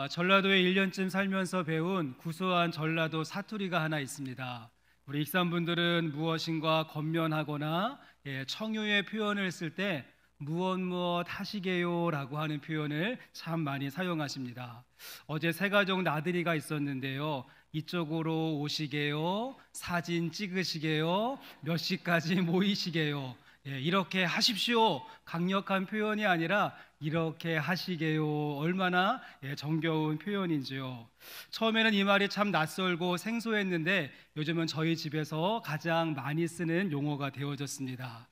전라도에 1년쯤 살면서 배운 구수한 전라도 사투리가 하나 있습니다. 우리 익산분들은 무엇인가 권면하거나 청유의 표현을 쓸 때 무엇 하시게요 라고 하는 표현을 참 많이 사용하십니다. 어제 세 가족 나들이가 있었는데요. 이쪽으로 오시게요, 사진 찍으시게요, 몇 시까지 모이시게요. 이렇게 하십시오. 강력한 표현이 아니라 이렇게 하시게요. 얼마나 정겨운 표현인지요. 처음에는 이 말이 참 낯설고 생소했는데 요즘은 저희 집에서 가장 많이 쓰는 용어가 되어졌습니다.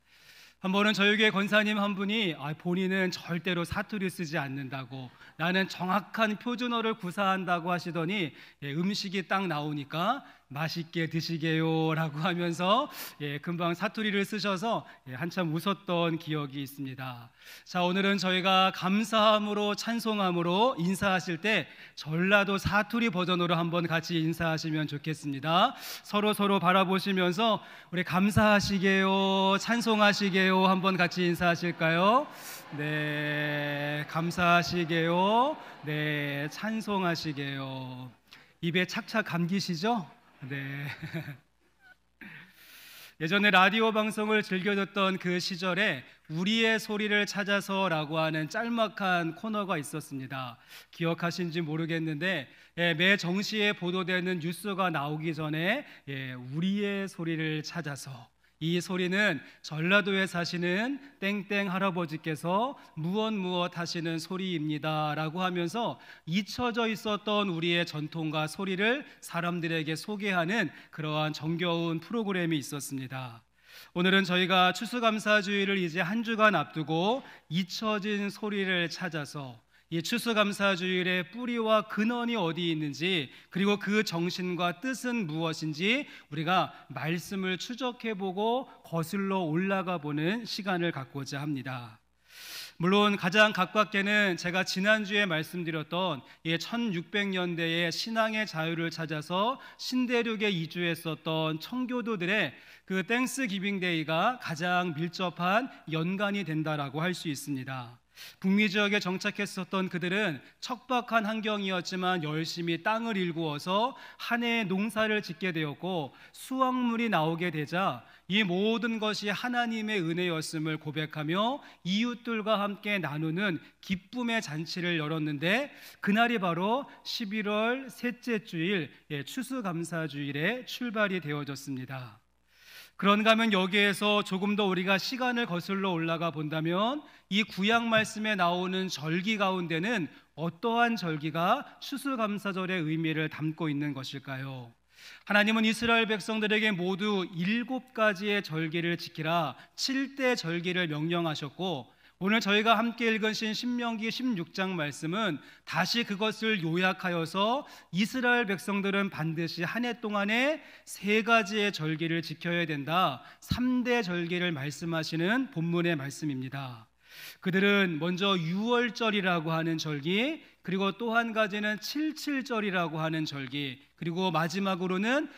한 번은 저희 교회 권사님 한 분이 본인은 절대로 사투리 쓰지 않는다고, 나는 정확한 표준어를 구사한다고 하시더니 음식이 딱 나오니까 맛있게 드시게요 라고 하면서 금방 사투리를 쓰셔서 한참 웃었던 기억이 있습니다. 자, 오늘은 저희가 감사함으로 찬송함으로 인사하실 때 전라도 사투리 버전으로 한번 같이 인사하시면 좋겠습니다. 서로 바라보시면서 우리 감사하시게요, 찬송하시게요 한번 같이 인사하실까요? 네, 감사하시게요. 네, 찬송하시게요. 입에 착착 감기시죠? 네. 예전에 라디오 방송을 즐겨 듣던 그 시절에 우리의 소리를 찾아서라고 하는 짤막한 코너가 있었습니다. 기억하신지 모르겠는데 매 정시에 보도되는 뉴스가 나오기 전에 우리의 소리를 찾아서, 이 소리는 전라도에 사시는 땡땡 할아버지께서 무엇 하시는 소리입니다 라고 하면서 잊혀져 있었던 우리의 전통과 소리를 사람들에게 소개하는 그러한 정겨운 프로그램이 있었습니다. 오늘은 저희가 추수감사주의를 이제 한 주간 앞두고 잊혀진 소리를 찾아서 이 추수감사주일의 뿌리와 근원이 어디 있는지, 그리고 그 정신과 뜻은 무엇인지 우리가 말씀을 추적해보고 거슬러 올라가 보는 시간을 갖고자 합니다. 물론 가장 가깝게는 제가 지난주에 말씀드렸던 1600년대의 신앙의 자유를 찾아서 신대륙에 이주했었던 청교도들의 그 땡스 기빙 데이가 가장 밀접한 연관이 된다라고 할 수 있습니다. 북미 지역에 정착했었던 그들은 척박한 환경이었지만 열심히 땅을 일구어서 한 해의 농사를 짓게 되었고, 수확물이 나오게 되자 이 모든 것이 하나님의 은혜였음을 고백하며 이웃들과 함께 나누는 기쁨의 잔치를 열었는데, 그날이 바로 11월 셋째 주일 추수감사주일의 출발이 되어졌습니다. 그런가 하면 여기에서 조금 더 우리가 시간을 거슬러 올라가 본다면 이 구약 말씀에 나오는 절기 가운데는 어떠한 절기가 추수감사절의 의미를 담고 있는 것일까요? 하나님은 이스라엘 백성들에게 모두 7가지의 절기를 지키라 7대 절기를 명령하셨고, 오늘 저희가 함께 읽으신 신명기 16장 말씀은 다시 그것을 요약하여서 이스라엘 백성들은 반드시 한 해 동안에 3가지의 절기를 지켜야 된다, 3대 절기를 말씀하시는 본문의 말씀입니다. 그들은 먼저 유월절이라고 하는 절기, 그리고 또 한 가지는 칠칠절이라고 하는 절기, 그리고 마지막으로는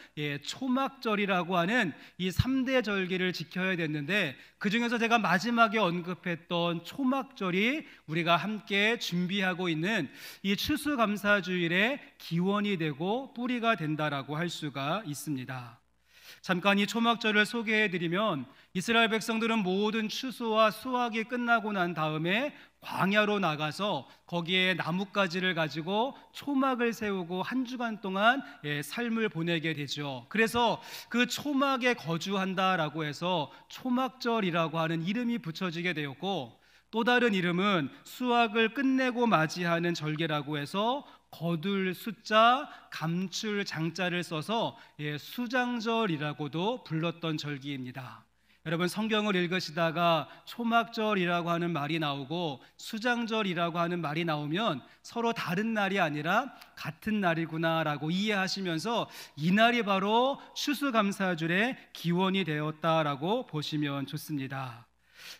초막절이라고 하는 이 3대 절기를 지켜야 됐는데, 그 중에서 제가 마지막에 언급했던 초막절이 우리가 함께 준비하고 있는 이 추수감사주일의 기원이 되고 뿌리가 된다라고 할 수가 있습니다. 잠깐 이 초막절을 소개해드리면, 이스라엘 백성들은 모든 추수와 수확이 끝나고 난 다음에 광야로 나가서 거기에 나뭇가지를 가지고 초막을 세우고 한 주간 동안 삶을 보내게 되죠. 그래서 그 초막에 거주한다라고 해서 초막절이라고 하는 이름이 붙여지게 되었고, 또 다른 이름은 수확을 끝내고 맞이하는 절기라고 해서 거둘 숫자, 감출 장자를 써서 수장절이라고도 불렀던 절기입니다. 여러분, 성경을 읽으시다가 초막절이라고 하는 말이 나오고 수장절이라고 하는 말이 나오면 서로 다른 날이 아니라 같은 날이구나라고 이해하시면서 이 날이 바로 추수감사절의 기원이 되었다라고 보시면 좋습니다.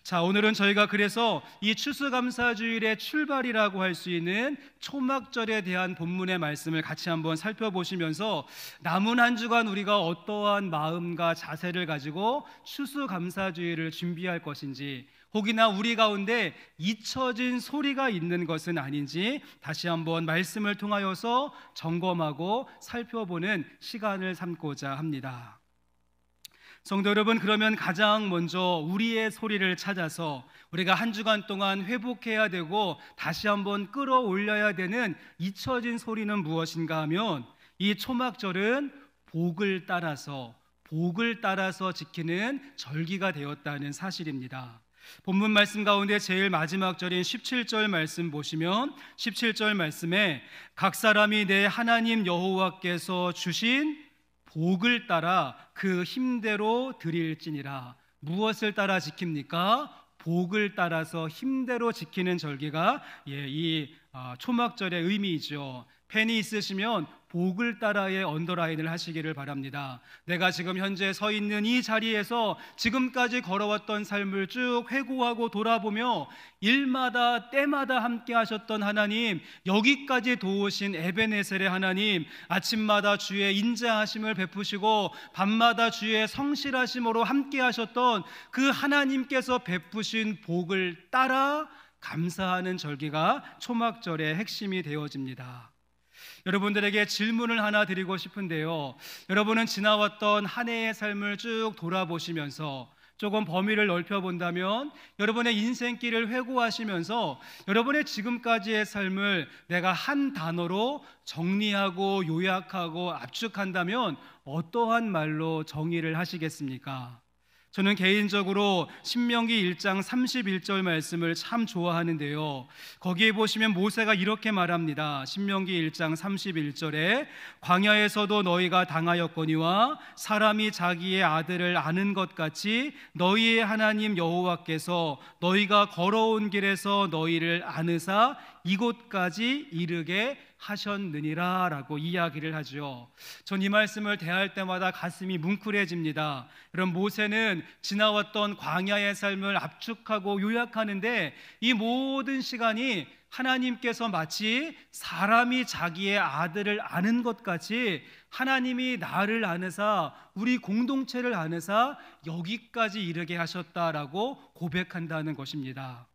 자, 오늘은 저희가 그래서 이 추수감사주일의 출발이라고 할 수 있는 초막절에 대한 본문의 말씀을 같이 한번 살펴보시면서 남은 한 주간 우리가 어떠한 마음과 자세를 가지고 추수감사주일을 준비할 것인지, 혹이나 우리 가운데 잊혀진 소리가 있는 것은 아닌지 다시 한번 말씀을 통하여서 점검하고 살펴보는 시간을 삼고자 합니다. 성도 여러분, 그러면 가장 먼저 우리의 소리를 찾아서 우리가 한 주간 동안 회복해야 되고 다시 한번 끌어올려야 되는 잊혀진 소리는 무엇인가 하면, 이 초막절은 복을 따라서 지키는 절기가 되었다는 사실입니다. 본문 말씀 가운데 제일 마지막 절인 17절 말씀 보시면 17절 말씀에 각 사람이 내 하나님 여호와께서 주신 복을 따라 그 힘대로 드릴지니라. 무엇을 따라 지킵니까? 복을 따라서 힘대로 지키는 절기가 이 초막절의 의미이죠. 펜이 있으시면 복을 따라의 언더라인을 하시기를 바랍니다. 내가 지금 현재 서 있는 이 자리에서 지금까지 걸어왔던 삶을 쭉 회고하고 돌아보며 일마다 때마다 함께 하셨던 하나님, 여기까지 도우신 에베네셀의 하나님, 아침마다 주의 인자하심을 베푸시고 밤마다 주의 성실하심으로 함께 하셨던 그 하나님께서 베푸신 복을 따라 감사하는 절기가 초막절의 핵심이 되어집니다. 여러분들에게 질문을 하나 드리고 싶은데요, 여러분은 지나왔던 한 해의 삶을 쭉 돌아보시면서 조금 범위를 넓혀본다면 여러분의 인생길을 회고하시면서 여러분의 지금까지의 삶을 내가 한 단어로 정리하고 요약하고 압축한다면 어떠한 말로 정의를 하시겠습니까? 저는 개인적으로 신명기 1장 31절 말씀을 참 좋아하는데요, 거기에 보시면 모세가 이렇게 말합니다. 신명기 1장 31절에 광야에서도 너희가 당하였거니와 사람이 자기의 아들을 아는 것 같이 너희의 하나님 여호와께서 너희가 걸어온 길에서 너희를 아느사 이곳까지 이르게 하셨느니라 라고 이야기를 하죠. 전 이 말씀을 대할 때마다 가슴이 뭉클해집니다. 그럼 모세는 지나왔던 광야의 삶을 압축하고 요약하는데 이 모든 시간이 하나님께서 마치 사람이 자기의 아들을 아는 것 같이 하나님이 나를 아느사 우리 공동체를 아느사 여기까지 이르게 하셨다라고 고백한다는 것입니다.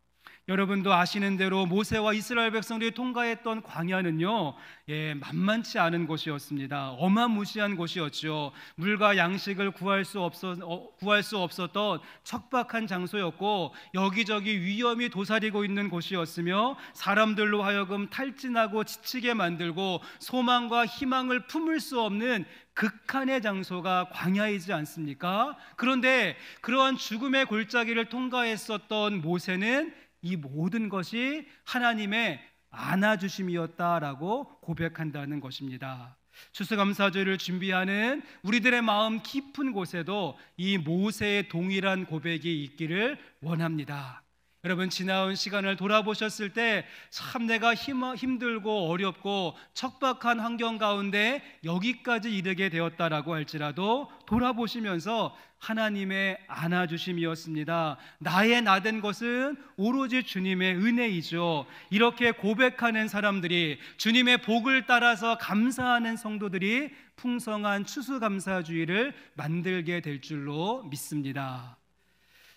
여러분도 아시는 대로 모세와 이스라엘 백성들이 통과했던 광야는요, 만만치 않은 곳이었습니다. 어마무시한 곳이었죠. 물과 양식을 구할 수 없었던 척박한 장소였고 여기저기 위험이 도사리고 있는 곳이었으며 사람들로 하여금 탈진하고 지치게 만들고 소망과 희망을 품을 수 없는 극한의 장소가 광야이지 않습니까? 그런데 그러한 죽음의 골짜기를 통과했었던 모세는 이 모든 것이 하나님의 안아주심이었다라고 고백한다는 것입니다. 추수감사절을 준비하는 우리들의 마음 깊은 곳에도 이 모세의 동일한 고백이 있기를 원합니다. 여러분, 지나온 시간을 돌아보셨을 때 참 내가 힘들고 어렵고 척박한 환경 가운데 여기까지 이르게 되었다라고 할지라도 돌아보시면서 하나님의 안아주심이었습니다. 나의 나된 것은 오로지 주님의 은혜이죠. 이렇게 고백하는 사람들이, 주님의 복을 따라서 감사하는 성도들이 풍성한 추수감사주의를 만들게 될 줄로 믿습니다.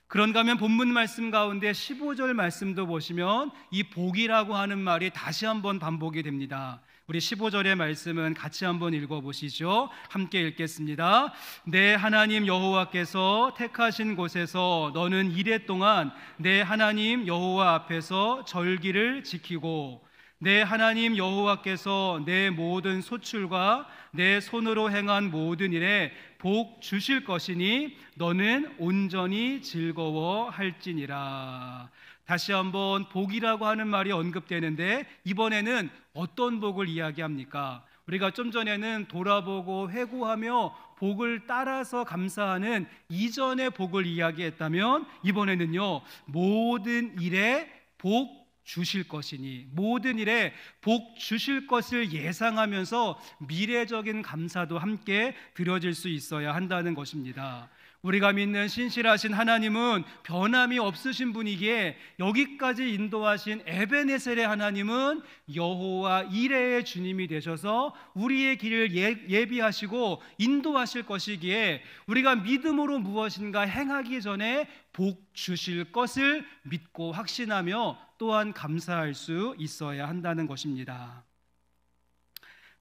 그런가 하면 본문 말씀 가운데 15절 말씀도 보시면 이 복이라고 하는 말이 다시 한번 반복이 됩니다. 우리 15절의 말씀은 같이 한번 읽어보시죠. 함께 읽겠습니다. 내 하나님 여호와께서 택하신 곳에서 너는 이레 동안 내 하나님 여호와 앞에서 절기를 지키고 내 하나님 여호와께서 내 모든 소출과 내 손으로 행한 모든 일에 복 주실 것이니 너는 온전히 즐거워할지니라. 다시 한번 복이라고 하는 말이 언급되는데 이번에는 어떤 복을 이야기합니까? 우리가 좀 전에는 돌아보고 회고하며 복을 따라서 감사하는 이전의 복을 이야기했다면 이번에는요, 모든 일에 복 주실 것이니, 모든 일에 복 주실 것을 예상하면서 미래적인 감사도 함께 드려질 수 있어야 한다는 것입니다. 우리가 믿는 신실하신 하나님은 변함이 없으신 분이기에 여기까지 인도하신 에베네셀의 하나님은 여호와 이레의 주님이 되셔서 우리의 길을 예비하시고 인도하실 것이기에 우리가 믿음으로 무엇인가 행하기 전에 복 주실 것을 믿고 확신하며 또한 감사할 수 있어야 한다는 것입니다.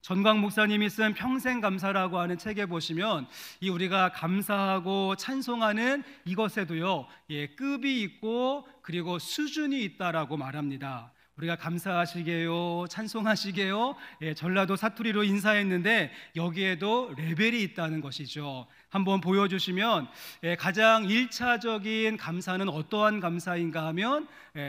전광 목사님이 쓴 평생 감사라고 하는 책에 보시면 이 우리가 감사하고 찬송하는 이것에도요, 급이 있고 그리고 수준이 있다라고 말합니다. 우리가 감사하시게요, 찬송하시게요, 전라도 사투리로 인사했는데 여기에도 레벨이 있다는 것이죠. 한번 보여주시면 가장 1차적인 감사는 어떠한 감사인가 하면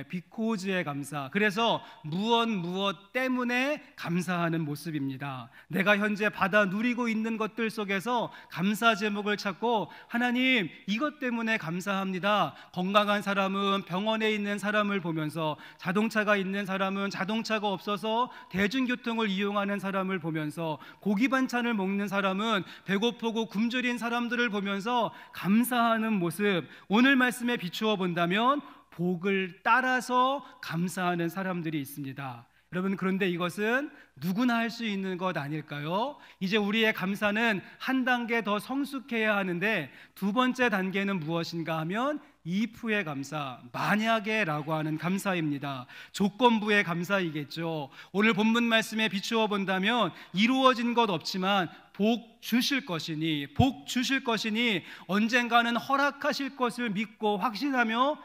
비코즈의 감사, 그래서 무엇 때문에 감사하는 모습입니다. 내가 현재 받아 누리고 있는 것들 속에서 감사 제목을 찾고 하나님 이것 때문에 감사합니다. 건강한 사람은 병원에 있는 사람을 보면서, 자동차가 있는 사람은 자동차가 없어서 대중교통을 이용하는 사람을 보면서, 고기 반찬을 먹는 사람은 배고프고 굶주린 사람들을 보면서 감사하는 모습, 오늘 말씀에 비추어 본다면 복을 따라서 감사하는 사람들이 있습니다. 여러분, 그런데 이것은 누구나 할 수 있는 것 아닐까요? 이제 우리의 감사는 한 단계 더 성숙해야 하는데 두 번째 단계는 무엇인가 하면 if의 감사, 만약에라고 하는 감사입니다. 조건부의 감사이겠죠. 오늘 본문 말씀에 비추어 본다면 이루어진 것 없지만 복 주실 것이니 언젠가는 허락하실 것을 믿고 확신하며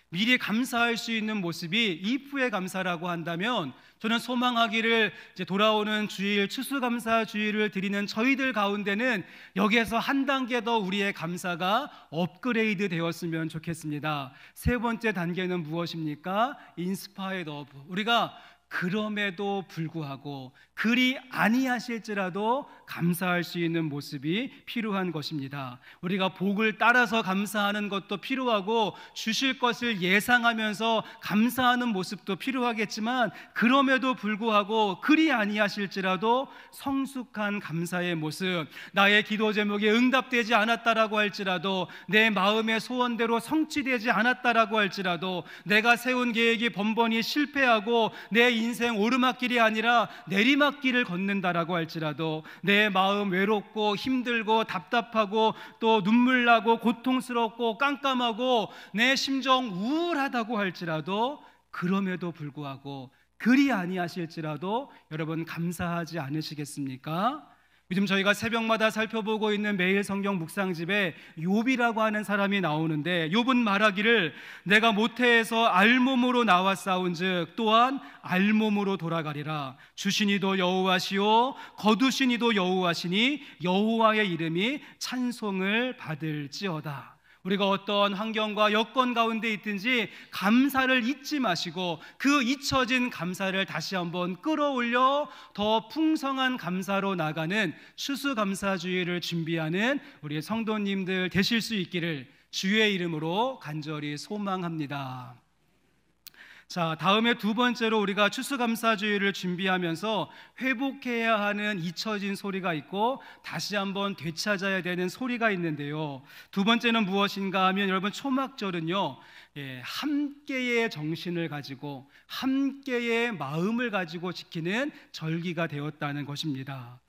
미리 감사할 수 있는 모습이 if의 감사라고 한다면, 저는 소망하기를 이제 돌아오는 주일, 추수감사 주일을 드리는 저희들 가운데는 여기에서 한 단계 더 우리의 감사가 업그레이드 되었으면 좋겠습니다. 세 번째 단계는 무엇입니까? 인스파이드 오브, 우리가 그럼에도 불구하고 그리 아니하실지라도 감사할 수 있는 모습이 필요한 것입니다. 우리가 복을 따라서 감사하는 것도 필요하고 주실 것을 예상하면서 감사하는 모습도 필요하겠지만, 그럼에도 불구하고 그리 아니하실지라도 성숙한 감사의 모습, 나의 기도 제목이 응답되지 않았다라고 할지라도, 내 마음의 소원대로 성취되지 않았다라고 할지라도, 내가 세운 계획이 번번이 실패하고 내 인생 오르막길이 아니라 내리막길을 걷는다라고 할지라도, 내 마음 외롭고 힘들고 답답하고 또 눈물 나고 고통스럽고 깜깜하고 내 심정 우울하다고 할지라도, 그럼에도 불구하고 그리 아니하실지라도 여러분 감사하지 않으시겠습니까? 요즘 저희가 새벽마다 살펴보고 있는 매일 성경 묵상집에 욥이라고 하는 사람이 나오는데, 욥은 말하기를 내가 모태에서 알몸으로 나와 싸운즉 또한 알몸으로 돌아가리라. 주시니도 여호와시오 거두시니도 여호와시니 여호와의 이름이 찬송을 받을지어다. 우리가 어떤 환경과 여건 가운데 있든지 감사를 잊지 마시고 그 잊혀진 감사를 다시 한번 끌어올려 더 풍성한 감사로 나가는 추수감사주의를 준비하는 우리 성도님들 되실 수 있기를 주의 이름으로 간절히 소망합니다. 자, 다음에 두 번째로 우리가 추수감사주의를 준비하면서 회복해야 하는 잊혀진 소리가 있고 다시 한번 되찾아야 되는 소리가 있는데요, 두 번째는 무엇인가 하면, 여러분 초막절은요, 함께의 정신을 가지고 함께의 마음을 가지고 지키는 절기가 되었다는 것입니다.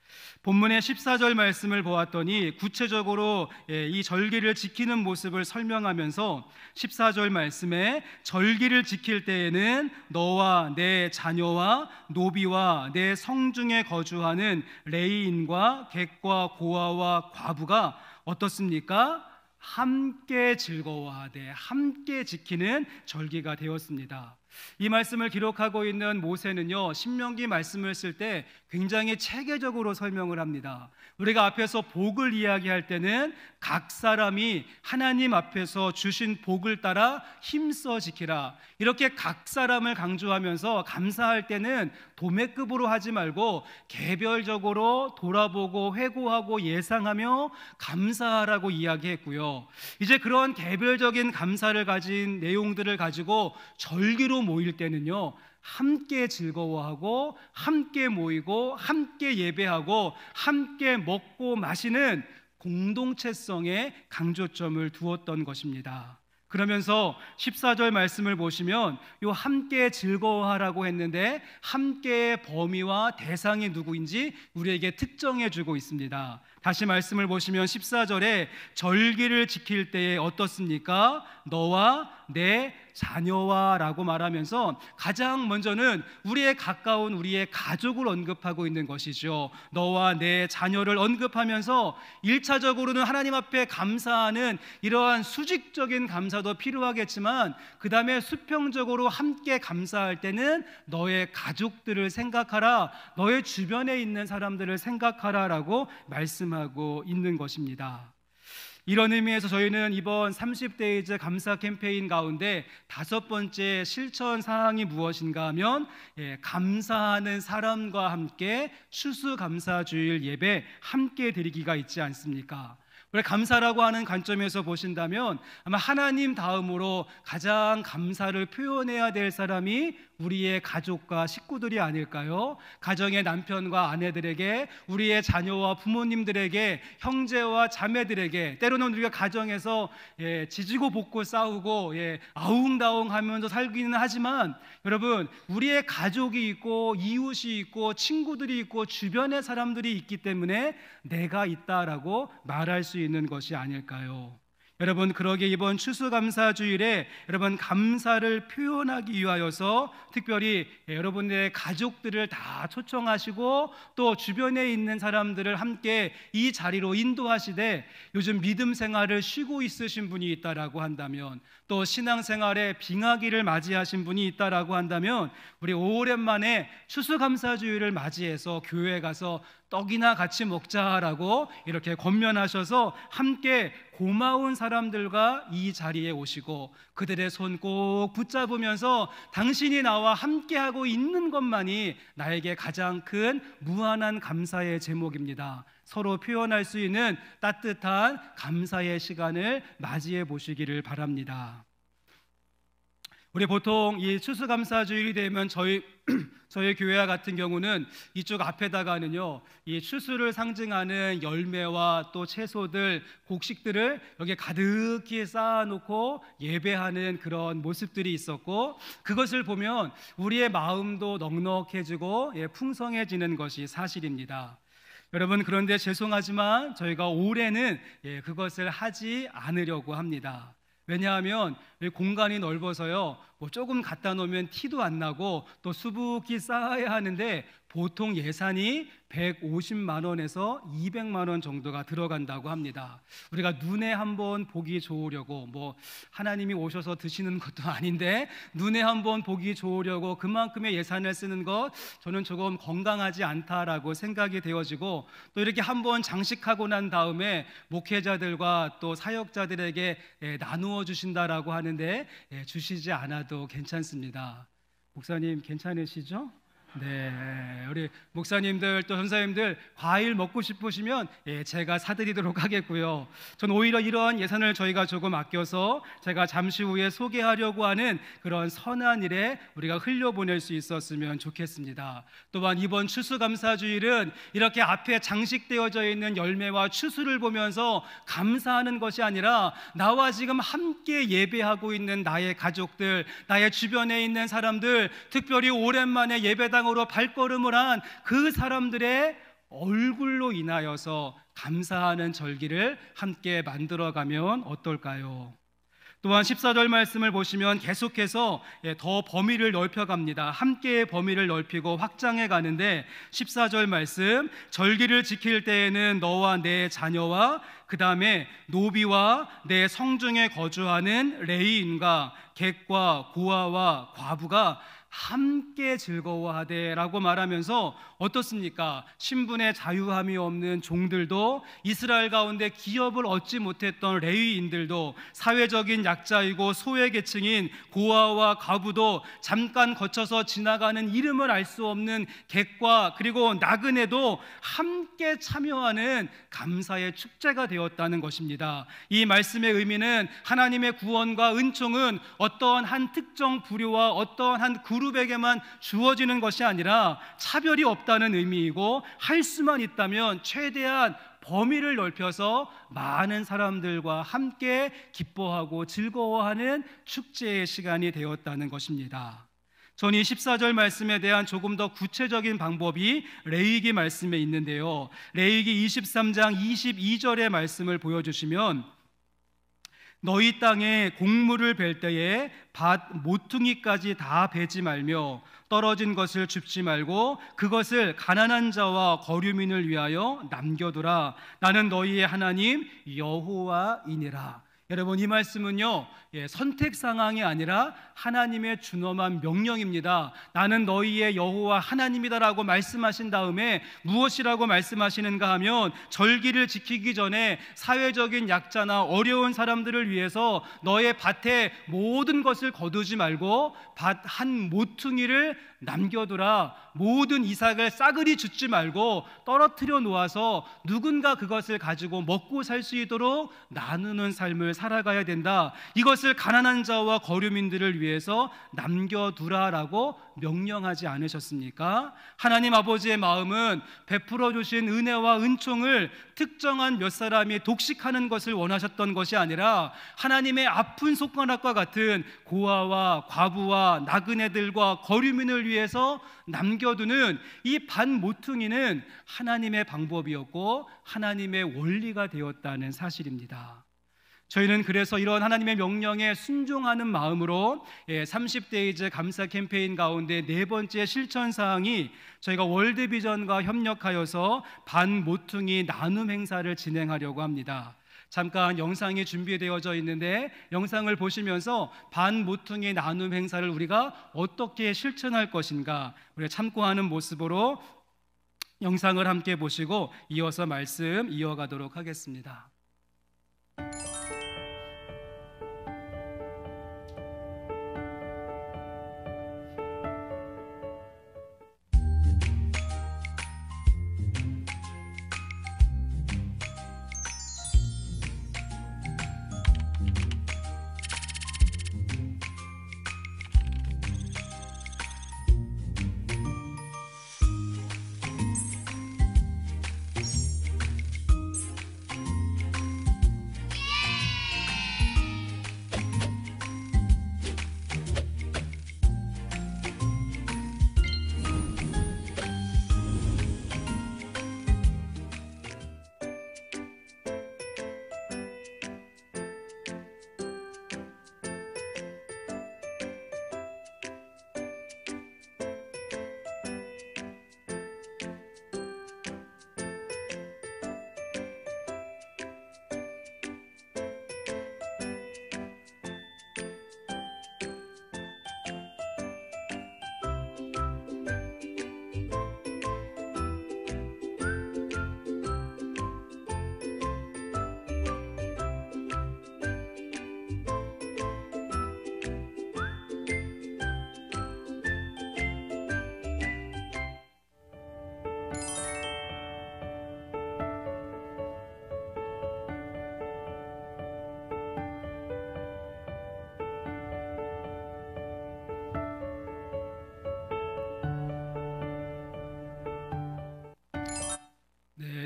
본문의 14절 말씀을 보았더니 구체적으로 이 절기를 지키는 모습을 설명하면서 14절 말씀에 절기를 지킬 때에는 너와 내 자녀와 노비와 내 성중에 거주하는 레위인과 객과 고아와 과부가 어떻습니까? 함께 즐거워하되 함께 지키는 절기가 되었습니다. 이 말씀을 기록하고 있는 모세는요, 신명기 말씀을 쓸 때 굉장히 체계적으로 설명을 합니다. 우리가 앞에서 복을 이야기할 때는 각 사람이 하나님 앞에서 주신 복을 따라 힘써 지키라, 이렇게 각 사람을 강조하면서 감사할 때는 도매급으로 하지 말고 개별적으로 돌아보고 회고하고 예상하며 감사하라고 이야기했고요, 이제 그런 개별적인 감사를 가진 내용들을 가지고 절기로 모일 때는요, 함께 즐거워하고 함께 모이고 함께 예배하고 함께 먹고 마시는 공동체성에 강조점을 두었던 것입니다. 그러면서 14절 말씀을 보시면 요 함께 즐거워하라고 했는데 함께의 범위와 대상이 누구인지 우리에게 특정해 주고 있습니다. 다시 말씀을 보시면 14절에 절기를 지킬 때에 어떻습니까? 너와 내 자녀와 라고 말하면서 가장 먼저는 우리의 가까운 우리의 가족을 언급하고 있는 것이죠. 너와 내 자녀를 언급하면서 1차적으로는 하나님 앞에 감사하는 이러한 수직적인 감사도 필요하겠지만 그 다음에 수평적으로 함께 감사할 때는 너의 가족들을 생각하라, 너의 주변에 있는 사람들을 생각하라 라고 말씀하고 있는 것입니다. 이런 의미에서 저희는 이번 30데이즈 감사 캠페인 가운데 5번째 실천 사항이 무엇인가 하면 감사하는 사람과 함께 추수감사주일 예배 함께 드리기가 있지 않습니까? 우리 감사라고 하는 관점에서 보신다면 아마 하나님 다음으로 가장 감사를 표현해야 될 사람이 우리의 가족과 식구들이 아닐까요? 가정의 남편과 아내들에게, 우리의 자녀와 부모님들에게, 형제와 자매들에게, 때로는 우리가 가정에서 지지고 볶고 싸우고 아웅다웅 하면서 살기는 하지만 여러분, 우리의 가족이 있고 이웃이 있고 친구들이 있고 주변의 사람들이 있기 때문에 내가 있다라고 말할 수 있는 것이 아닐까요? 여러분, 그러기에 이번 추수감사주일에 여러분 감사를 표현하기 위하여서 특별히 여러분의 가족들을 다 초청하시고 또 주변에 있는 사람들을 함께 이 자리로 인도하시되, 요즘 믿음 생활을 쉬고 있으신 분이 있다라고 한다면, 또 신앙생활에 빙하기를 맞이하신 분이 있다라고 한다면 우리 오랜만에 추수감사주일을 맞이해서 교회에 가서 떡이나 같이 먹자라고 이렇게 권면하셔서 함께 고마운 사람들과 이 자리에 오시고 그들의 손 꼭 붙잡으면서 당신이 나와 함께하고 있는 것만이 나에게 가장 큰 무한한 감사의 제목입니다. 서로 표현할 수 있는 따뜻한 감사의 시간을 맞이해 보시기를 바랍니다. 우리 보통 이 추수감사주일이 되면 저희 교회와 같은 경우는 이쪽 앞에다가는요, 이 추수를 상징하는 열매와 또 채소들, 곡식들을 여기 가득히 쌓아놓고 예배하는 그런 모습들이 있었고, 그것을 보면 우리의 마음도 넉넉해지고 풍성해지는 것이 사실입니다. 여러분, 그런데 죄송하지만 저희가 올해는 그것을 하지 않으려고 합니다. 왜냐하면 공간이 넓어서요, 뭐 조금 갖다 놓으면 티도 안 나고 또 수북히 쌓아야 하는데 보통 예산이 150만 원에서 200만 원 정도가 들어간다고 합니다. 우리가 눈에 한번 보기 좋으려고, 뭐 하나님이 오셔서 드시는 것도 아닌데 눈에 한번 보기 좋으려고 그만큼의 예산을 쓰는 것, 저는 조금 건강하지 않다라고 생각이 되어지고, 또 이렇게 한번 장식하고 난 다음에 목회자들과 또 사역자들에게 나누어 주신다라고 하는데 주시지 않아도 괜찮습니다. 목사님 괜찮으시죠? 네, 우리 목사님들 또 전사님들 과일 먹고 싶으시면 제가 사드리도록 하겠고요. 전 오히려 이런 예산을 저희가 조금 아껴서 제가 잠시 후에 소개하려고 하는 그런 선한 일에 우리가 흘려보낼 수 있었으면 좋겠습니다. 또한 이번 추수감사주일은 이렇게 앞에 장식되어져 있는 열매와 추수를 보면서 감사하는 것이 아니라 나와 지금 함께 예배하고 있는 나의 가족들, 나의 주변에 있는 사람들, 특별히 오랜만에 예배당 으로 발걸음을 한 그 사람들의 얼굴로 인하여서 감사하는 절기를 함께 만들어가면 어떨까요? 또한 14절 말씀을 보시면 계속해서 더 범위를 넓혀갑니다. 함께의 범위를 넓히고 확장해 가는데 14절 말씀, 절기를 지킬 때에는 너와 내 자녀와 그 다음에 노비와 내 성중에 거주하는 레위인과 객과 고아와 과부가 함께 즐거워하되 라고 말하면서 어떻습니까? 신분의 자유함이 없는 종들도, 이스라엘 가운데 기업을 얻지 못했던 레위인들도, 사회적인 약자이고 소외계층인 고아와 과부도, 잠깐 거쳐서 지나가는 이름을 알 수 없는 객과 그리고 나그네도 함께 참여하는 감사의 축제가 되었다는 것입니다. 이 말씀의 의미는 하나님의 구원과 은총은 어떠한 한 특정 부류와 어떠한 한 그룹에게만 주어지는 것이 아니라 차별이 없다는 의미이고, 할 수만 있다면 최대한 범위를 넓혀서 많은 사람들과 함께 기뻐하고 즐거워하는 축제의 시간이 되었다는 것입니다. 저는 이 14절 말씀에 대한 조금 더 구체적인 방법이 레위기 말씀에 있는데요, 레위기 23장 22절의 말씀을 보여주시면, 너희 땅에 곡물을 벨 때에 밭 모퉁이까지 다 베지 말며 떨어진 것을 줍지 말고 그것을 가난한 자와 거류민을 위하여 남겨두라. 나는 너희의 하나님 여호와이니라. 여러분, 이 말씀은요, 선택 상황이 아니라 하나님의 준엄한 명령입니다. 나는 너희의 여호와 하나님이다라고 말씀하신 다음에 무엇이라고 말씀하시는가 하면, 절기를 지키기 전에 사회적인 약자나 어려운 사람들을 위해서 너의 밭에 모든 것을 거두지 말고 밭 한 모퉁이를 남겨두라. 모든 이삭을 싸그리 줍지 말고 떨어뜨려 놓아서 누군가 그것을 가지고 먹고 살 수 있도록 나누는 삶을 살아가야 된다. 이것을 가난한 자와 거류민들을 위해서 남겨두라라고 명령하지 않으셨습니까? 하나님 아버지의 마음은 베풀어 주신 은혜와 은총을 특정한 몇 사람이 독식하는 것을 원하셨던 것이 아니라, 하나님의 아픈 손가락과 같은 고아와 과부와 나그네들과 거류민을 위해서 남겨두는 이 반 모퉁이는 하나님의 방법이었고 하나님의 원리가 되었다는 사실입니다. 저희는 그래서 이런 하나님의 명령에 순종하는 마음으로 30데이즈 감사 캠페인 가운데 네 번째 실천 사항이, 저희가 월드비전과 협력하여서 반 모퉁이 나눔 행사를 진행하려고 합니다. 잠깐 영상이 준비되어져 있는데, 영상을 보시면서 반 모퉁이 나눔 행사를 우리가 어떻게 실천할 것인가 우리가 참고하는 모습으로 영상을 함께 보시고 이어서 말씀 이어가도록 하겠습니다.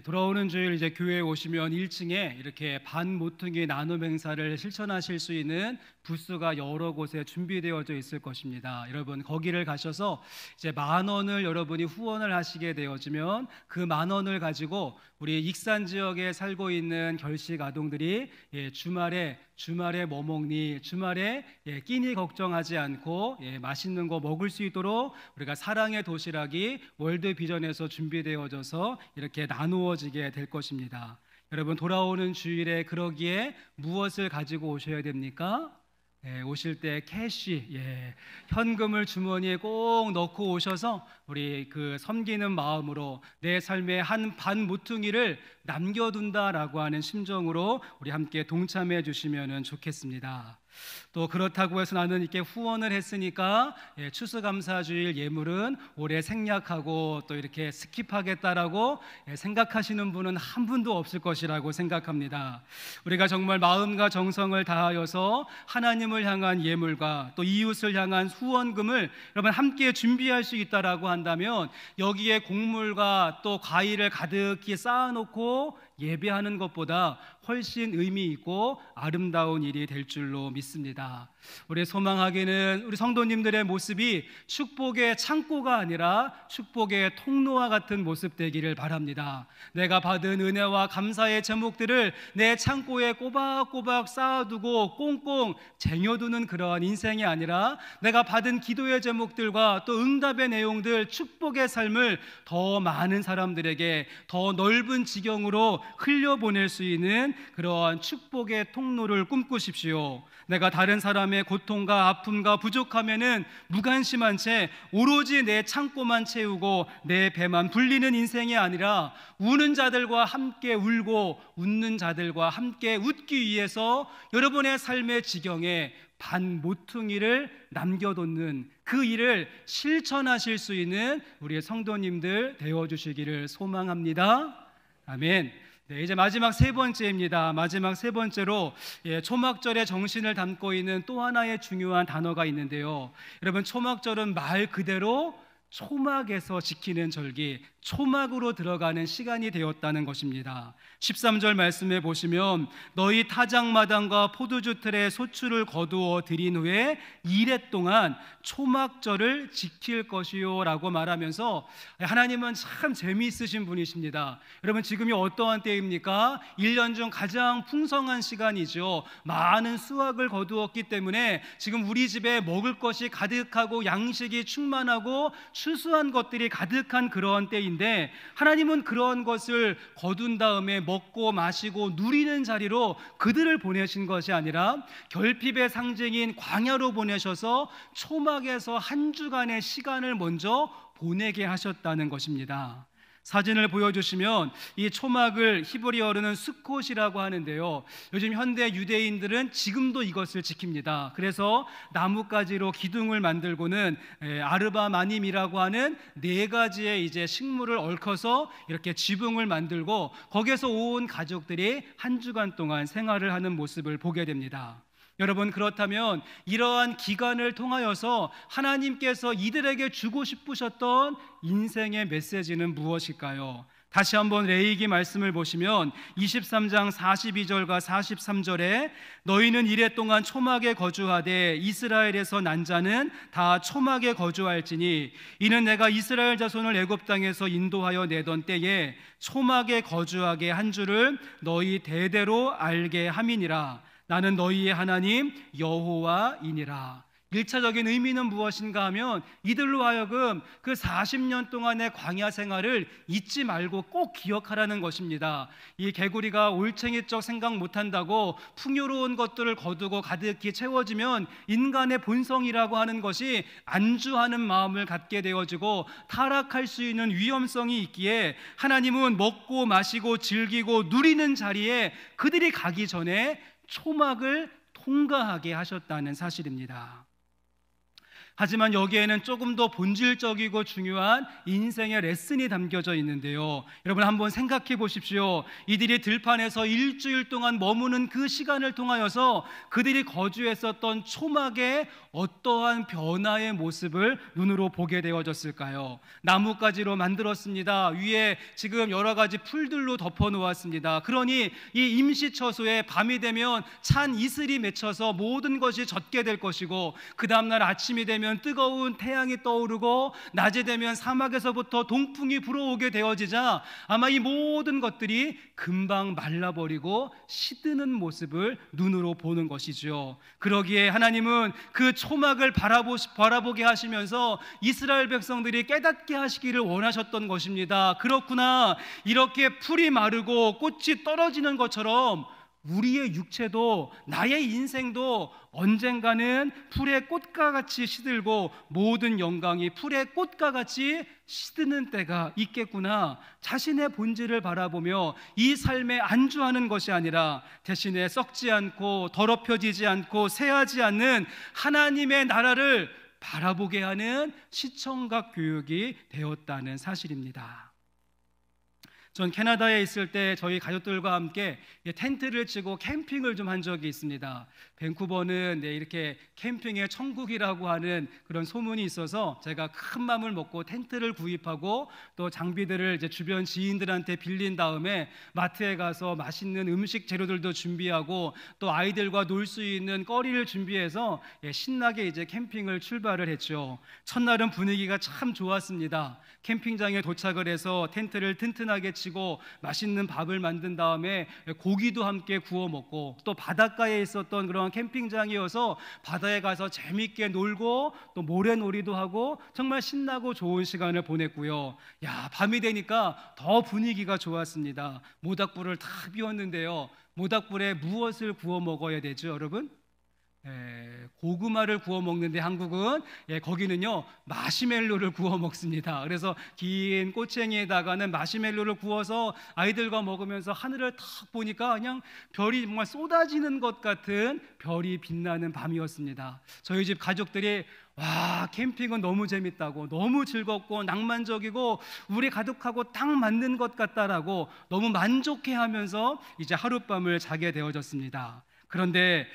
돌아오는 주일 이제 교회에 오시면 1층에 이렇게 반 모퉁이 나눔 행사를 실천하실 수 있는 부스가 여러 곳에 준비되어져 있을 것입니다. 여러분, 거기를 가셔서 이제 10,000원을 여러분이 후원을 하시게 되어지면 그 10,000원을 가지고 우리 익산 지역에 살고 있는 결식 아동들이 주말에 뭐 먹니, 주말에 끼니 걱정하지 않고 맛있는 거 먹을 수 있도록 우리가 사랑의 도시락이 월드비전에서 준비되어져서 이렇게 나누어지게 될 것입니다. 여러분, 돌아오는 주일에 그러기에 무엇을 가지고 오셔야 됩니까? 오실 때 캐시, 현금을 주머니에 꼭 넣고 오셔서 우리 그 섬기는 마음으로 내 삶의 한 반 모퉁이를 남겨둔다라고 하는 심정으로 우리 함께 동참해 주시면 좋겠습니다. 또 그렇다고 해서 나는 이렇게 후원을 했으니까 추수감사주일 예물은 올해 생략하고 또 이렇게 스킵하겠다라고 생각하시는 분은 한 분도 없을 것이라고 생각합니다. 우리가 정말 마음과 정성을 다하여서 하나님을 향한 예물과 또 이웃을 향한 후원금을 여러분 함께 준비할 수 있다라고 한다면, 여기에 곡물과 또 과일을 가득히 쌓아놓고 예배하는 것보다 훨씬 의미 있고 아름다운 일이 될 줄로 믿습니다. 우리 소망하기는 우리 성도님들의 모습이 축복의 창고가 아니라 축복의 통로와 같은 모습 되기를 바랍니다. 내가 받은 은혜와 감사의 제목들을 내 창고에 꼬박꼬박 쌓아두고 꽁꽁 쟁여두는 그러한 인생이 아니라 내가 받은 기도의 제목들과 또 응답의 내용들, 축복의 삶을 더 많은 사람들에게 더 넓은 지경으로 흘려보낼 수 있는 그러한 축복의 통로를 꿈꾸십시오. 내가 다른 사람의 고통과 아픔과 부족함에는 무관심한 채 오로지 내 창고만 채우고 내 배만 불리는 인생이 아니라 우는 자들과 함께 울고 웃는 자들과 함께 웃기 위해서 여러분의 삶의 지경에 반 모퉁이를 남겨놓는 그 일을 실천하실 수 있는 우리의 성도님들 되어주시기를 소망합니다. 아멘. 네, 이제 마지막 세 번째입니다. 마지막 세 번째로 초막절의 정신을 담고 있는 또 하나의 중요한 단어가 있는데요. 여러분, 초막절은 말 그대로 초막에서 지키는 절기, 초막으로 들어가는 시간이 되었다는 것입니다. 13절 말씀에 보시면 너희 타작마당과 포도주 틀에 소출을 거두어 들인 후에 이레 동안 초막절을 지킬 것이요 라고 말하면서 하나님은 참 재미있으신 분이십니다. 여러분, 지금이 어떠한 때입니까? 1년 중 가장 풍성한 시간이죠. 많은 수확을 거두었기 때문에 지금 우리 집에 먹을 것이 가득하고 양식이 충만하고 수수한 것들이 가득한 그런 때인데 하나님은 그런 것을 거둔 다음에 먹고 마시고 누리는 자리로 그들을 보내신 것이 아니라 결핍의 상징인 광야로 보내셔서 초막에서 한 주간의 시간을 먼저 보내게 하셨다는 것입니다. 사진을 보여주시면 이 초막을 히브리어로는 수콧이라고 하는데요, 요즘 현대 유대인들은 지금도 이것을 지킵니다. 그래서 나뭇가지로 기둥을 만들고는 아르바마님이라고 하는 네 가지의 이제 식물을 얽어서 이렇게 지붕을 만들고 거기에서 온 가족들이 한 주간 동안 생활을 하는 모습을 보게 됩니다. 여러분, 그렇다면 이러한 기간을 통하여서 하나님께서 이들에게 주고 싶으셨던 인생의 메시지는 무엇일까요? 다시 한번 레위기 말씀을 보시면 23장 42절과 43절에 너희는 이레 동안 초막에 거주하되 이스라엘에서 난 자는 다 초막에 거주할지니 이는 내가 이스라엘 자손을 애굽 땅에서 인도하여 내던 때에 초막에 거주하게 한 줄을 너희 대대로 알게 함이니라. 나는 너희의 하나님 여호와이니라. 1차적인 의미는 무엇인가 하면 이들로 하여금 그 40년 동안의 광야 생활을 잊지 말고 꼭 기억하라는 것입니다. 이 개구리가 올챙이적 생각 못한다고 풍요로운 것들을 거두고 가득히 채워지면 인간의 본성이라고 하는 것이 안주하는 마음을 갖게 되어지고 타락할 수 있는 위험성이 있기에 하나님은 먹고 마시고 즐기고 누리는 자리에 그들이 가기 전에 초막을 통과하게 하셨다는 사실입니다. 하지만 여기에는 조금 더 본질적이고 중요한 인생의 레슨이 담겨져 있는데요, 여러분 한번 생각해 보십시오. 이들이 들판에서 일주일 동안 머무는 그 시간을 통하여서 그들이 거주했었던 초막의 어떠한 변화의 모습을 눈으로 보게 되어졌을까요? 나뭇가지로 만들었습니다. 위에 지금 여러 가지 풀들로 덮어 놓았습니다. 그러니 이 임시처소에 밤이 되면 찬 이슬이 맺혀서 모든 것이 젖게 될 것이고, 그 다음날 아침이 되면 뜨거운 태양이 떠오르고 낮이 되면 사막에서부터 동풍이 불어오게 되어지자 아마 이 모든 것들이 금방 말라버리고 시드는 모습을 눈으로 보는 것이죠. 그러기에 하나님은 그 초막을 바라보게 하시면서 이스라엘 백성들이 깨닫게 하시기를 원하셨던 것입니다. 그렇구나, 이렇게 풀이 마르고 꽃이 떨어지는 것처럼 우리의 육체도 나의 인생도 언젠가는 풀의 꽃과 같이 시들고 모든 영광이 풀의 꽃과 같이 시드는 때가 있겠구나. 자신의 본질을 바라보며 이 삶에 안주하는 것이 아니라 대신에 썩지 않고 더럽혀지지 않고 새하지 않는 하나님의 나라를 바라보게 하는 시청각 교육이 되었다는 사실입니다. 전 캐나다에 있을 때 저희 가족들과 함께 텐트를 치고 캠핑을 좀 한 적이 있습니다. 밴쿠버는 이렇게 캠핑의 천국이라고 하는 그런 소문이 있어서 제가 큰 맘을 먹고 텐트를 구입하고 또 장비들을 이제 주변 지인들한테 빌린 다음에 마트에 가서 맛있는 음식 재료들도 준비하고 또 아이들과 놀 수 있는 거리를 준비해서 신나게 이제 캠핑을 출발을 했죠. 첫날은 분위기가 참 좋았습니다. 캠핑장에 도착을 해서 텐트를 튼튼하게 치고 맛있는 밥을 만든 다음에 고기도 함께 구워 먹고 또 바닷가에 있었던 그런 캠핑장이어서 바다에 가서 재밌게 놀고 또 모래놀이도 하고 정말 신나고 좋은 시간을 보냈고요. 밤이 되니까 더 분위기가 좋았습니다. 모닥불을 탁 피웠는데요. 모닥불에 무엇을 구워 먹어야 되죠, 여러분? 고구마를 구워 먹는데 한국은 거기는요 마시멜로를 구워 먹습니다. 그래서 긴 꼬챙이에다가는 마시멜로를 구워서 아이들과 먹으면서 하늘을 탁 보니까 그냥 별이 정말 쏟아지는 것 같은 별이 빛나는 밤이었습니다. 저희 집 가족들이 와, 캠핑은 너무 재밌다고, 너무 즐겁고 낭만적이고 우리 가족하고 딱 맞는 것 같다라고 너무 만족해하면서 이제 하룻밤을 자게 되어졌습니다. 그런데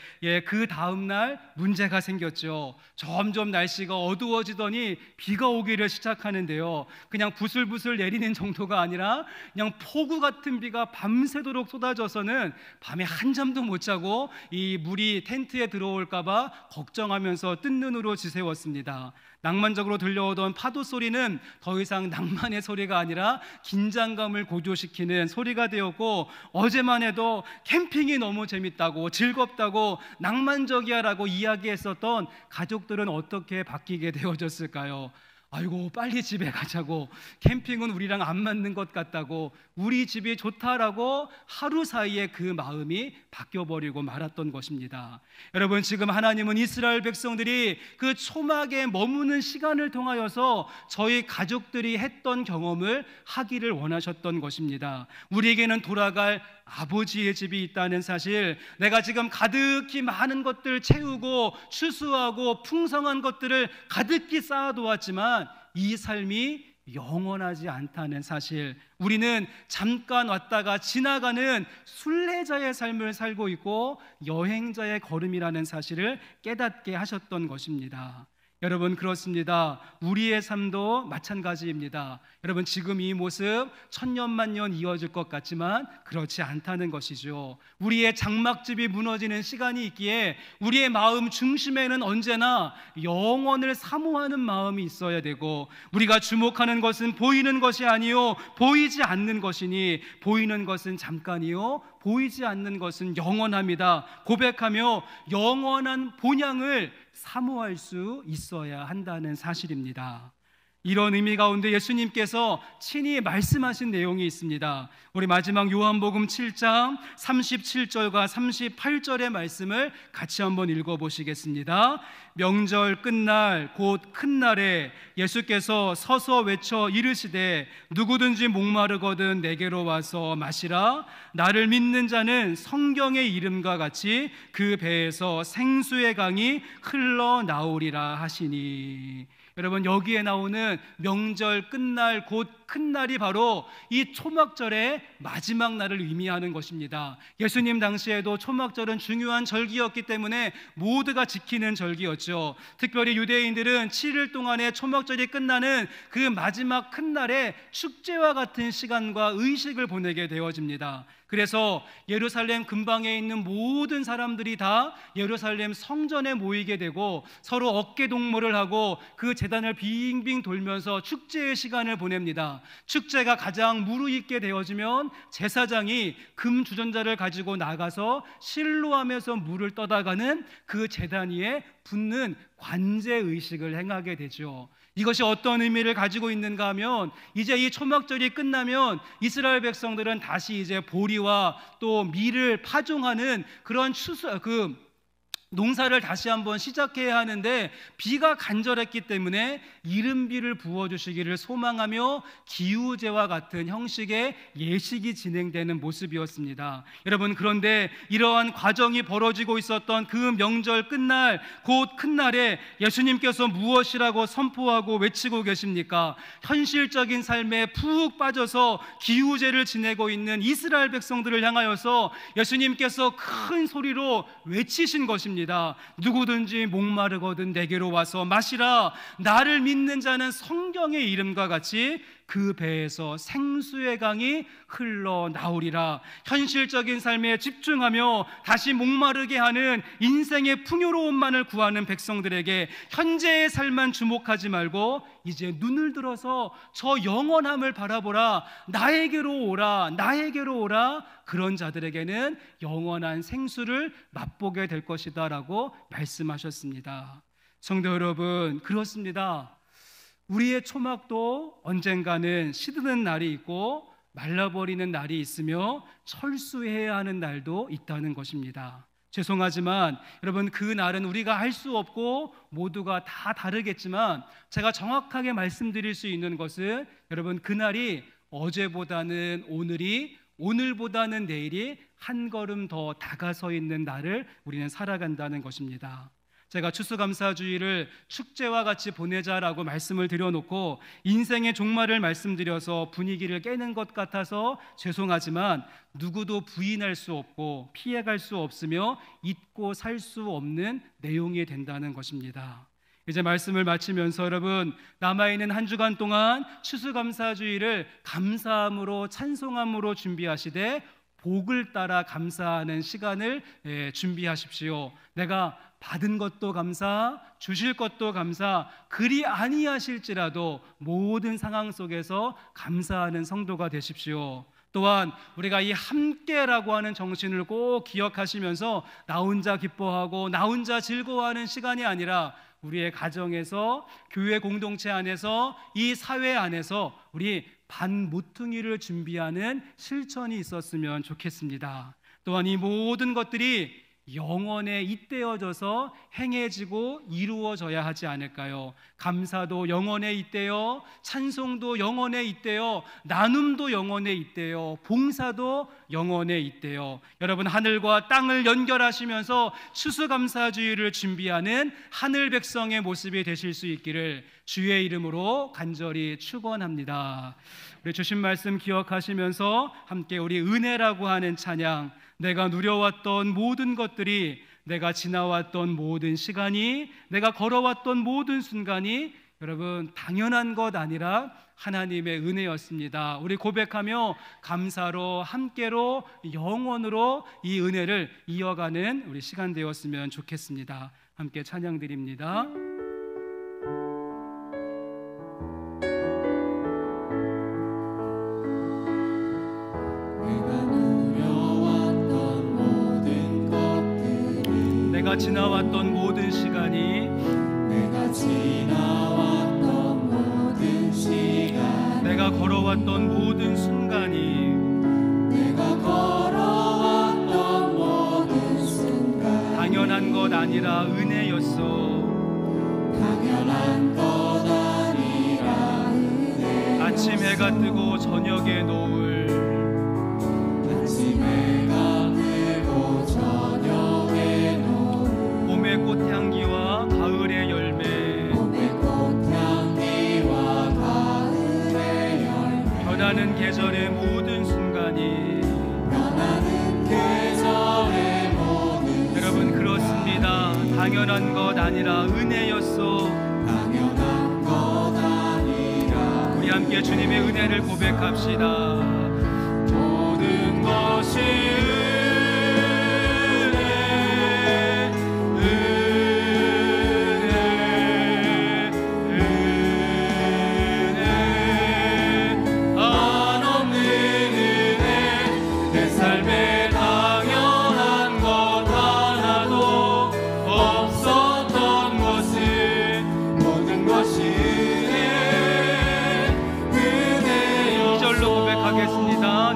그 다음날 문제가 생겼죠. 점점 날씨가 어두워지더니 비가 오기를 시작하는데요. 그냥 부슬부슬 내리는 정도가 아니라 그냥 폭우 같은 비가 밤새도록 쏟아져서는 밤에 한잠도 못 자고 이 물이 텐트에 들어올까 봐 걱정하면서 뜬 눈으로 지새웠습니다. 낭만적으로 들려오던 파도 소리는 더 이상 낭만의 소리가 아니라 긴장감을 고조시키는 소리가 되었고, 어제만 해도 캠핑이 너무 재밌다고 즐겁다고 낭만적이야라고 이야기했었던 가족들은 어떻게 바뀌게 되어졌을까요? 아이고, 빨리 집에 가자고, 캠핑은 우리랑 안 맞는 것 같다고, 우리 집이 좋다라고 하루 사이에 그 마음이 바뀌어버리고 말았던 것입니다. 여러분, 지금 하나님은 이스라엘 백성들이 그 초막에 머무는 시간을 통하여서 저희 가족들이 했던 경험을 하기를 원하셨던 것입니다. 우리에게는 돌아갈 아버지의 집이 있다는 사실, 내가 지금 가득히 많은 것들 채우고 추수하고 풍성한 것들을 가득히 쌓아두었지만 이 삶이 영원하지 않다는 사실, 우리는 잠깐 왔다가 지나가는 순례자의 삶을 살고 있고 여행자의 걸음이라는 사실을 깨닫게 하셨던 것입니다. 여러분, 그렇습니다. 우리의 삶도 마찬가지입니다. 여러분, 지금 이 모습 천년만년 이어질 것 같지만 그렇지 않다는 것이죠. 우리의 장막집이 무너지는 시간이 있기에 우리의 마음 중심에는 언제나 영원을 사모하는 마음이 있어야 되고, 우리가 주목하는 것은 보이는 것이 아니요 보이지 않는 것이니 보이는 것은 잠깐이요 보이지 않는 것은 영원합니다. 고백하며 영원한 본향을 사모할 수 있어야 한다는 사실입니다. 이런 의미 가운데 예수님께서 친히 말씀하신 내용이 있습니다. 우리 마지막 요한복음 7장 37절과 38절의 말씀을 같이 한번 읽어보시겠습니다. 명절 끝날 곧 큰 날에 예수께서 서서 외쳐 이르시되 누구든지 목마르거든 내게로 와서 마시라. 나를 믿는 자는 성경의 이름과 같이 그 배에서 생수의 강이 흘러나오리라 하시니. 여러분, 여기에 나오는 명절 끝날 곧 큰 날이 바로 이 초막절의 마지막 날을 의미하는 것입니다. 예수님 당시에도 초막절은 중요한 절기였기 때문에 모두가 지키는 절기였죠. 특별히 유대인들은 7일 동안의 초막절이 끝나는 그 마지막 큰 날에 축제와 같은 시간과 의식을 보내게 되어집니다. 그래서 예루살렘 근방에 있는 모든 사람들이 다 예루살렘 성전에 모이게 되고 서로 어깨 동무를 하고 그 제단을 빙빙 돌면서 축제의 시간을 보냅니다. 축제가 가장 무르익게 되어지면 제사장이 금 주전자를 가지고 나가서 실로하면서 물을 떠다가는 그 제단 위에 붓는 관제 의식을 행하게 되죠. 이것이 어떤 의미를 가지고 있는가 하면, 이제 이 초막절이 끝나면 이스라엘 백성들은 다시 이제 보리와 또 밀을 파종하는 그런 농사를 다시 한번 시작해야 하는데 비가 간절했기 때문에 이른비를 부어주시기를 소망하며 기우제와 같은 형식의 예식이 진행되는 모습이었습니다. 여러분, 그런데 이러한 과정이 벌어지고 있었던 그 명절 끝날, 곧 큰 날에 예수님께서 무엇이라고 선포하고 외치고 계십니까? 현실적인 삶에 푹 빠져서 기우제를 지내고 있는 이스라엘 백성들을 향하여서 예수님께서 큰 소리로 외치신 것입니다. 누구든지 목마르거든 내게로 와서 마시라. 나를 믿는 자는 성경의 이름과 같이 그 배에서 생수의 강이 흘러나오리라. 현실적인 삶에 집중하며 다시 목마르게 하는 인생의 풍요로움만을 구하는 백성들에게 현재의 삶만 주목하지 말고 이제 눈을 들어서 저 영원함을 바라보라. 나에게로 오라, 나에게로 오라. 그런 자들에게는 영원한 생수를 맛보게 될 것이다 라고 말씀하셨습니다. 성도 여러분, 그렇습니다. 우리의 초막도 언젠가는 시드는 날이 있고 말라버리는 날이 있으며 철수해야 하는 날도 있다는 것입니다. 죄송하지만 여러분, 그 날은 우리가 알 수 없고 모두가 다 다르겠지만 제가 정확하게 말씀드릴 수 있는 것은 여러분, 그날이 어제보다는 오늘이, 오늘보다는 내일이 한 걸음 더 다가서 있는 날을 우리는 살아간다는 것입니다. 제가 추수감사주의를 축제와 같이 보내자라고 말씀을 드려놓고 인생의 종말을 말씀드려서 분위기를 깨는 것 같아서 죄송하지만 누구도 부인할 수 없고 피해갈 수 없으며 잊고 살 수 없는 내용이 된다는 것입니다. 이제 말씀을 마치면서 여러분, 남아있는 한 주간 동안 추수감사주의를 감사함으로 찬송함으로 준비하시되 복을 따라 감사하는 시간을 준비하십시오. 내가 받은 것도 감사, 주실 것도 감사, 그리 아니하실지라도 모든 상황 속에서 감사하는 성도가 되십시오. 또한 우리가 이 함께라고 하는 정신을 꼭 기억하시면서 나 혼자 기뻐하고 나 혼자 즐거워하는 시간이 아니라 우리의 가정에서, 교회 공동체 안에서, 이 사회 안에서 우리 반모퉁이를 준비하는 실천이 있었으면 좋겠습니다. 또한 이 모든 것들이 영원에 잇대어져서 행해지고 이루어져야 하지 않을까요? 감사도 영원에 잇대어, 찬송도 영원에 잇대어, 나눔도 영원에 잇대어, 봉사도 영원에 잇대어, 여러분 하늘과 땅을 연결하시면서 추수감사주의를 준비하는 하늘 백성의 모습이 되실 수 있기를 주의 이름으로 간절히 축원합니다. 우리 주신 말씀 기억하시면서 함께 우리 은혜라고 하는 찬양, 내가 누려왔던 모든 것들이, 내가 지나왔던 모든 시간이, 내가 걸어왔던 모든 순간이 여러분 당연한 것 아니라 하나님의 은혜였습니다. 우리 고백하며 감사로, 함께로, 영원으로 이 은혜를 이어가는 우리 시간 되었으면 좋겠습니다. 함께 찬양 드립니다. 내가 지나왔던 모든 시간이, 내가 지나왔던 모든 시간, 내가 걸어왔던 모든 순간이, 내가 걸어왔던 모든 순간, 당연한 것 아니라 은혜였어. 당연한 것 아니라 은혜. 아침 해가 뜨고 저녁에 노을, 아침 해가 뜨고 저녁에 노을, 봄의 꽃향기와 가을의 열매, 봄의 꽃향기와 가을의 열매, 변하는 계절의 모든 순간이, 변하는 계절의 모든 여러분 그렇습니다. 당연한 것 아니라 은혜였어. 당연한 것 아니라. 우리 함께 주님의 은혜를 고백합시다. 모든 것이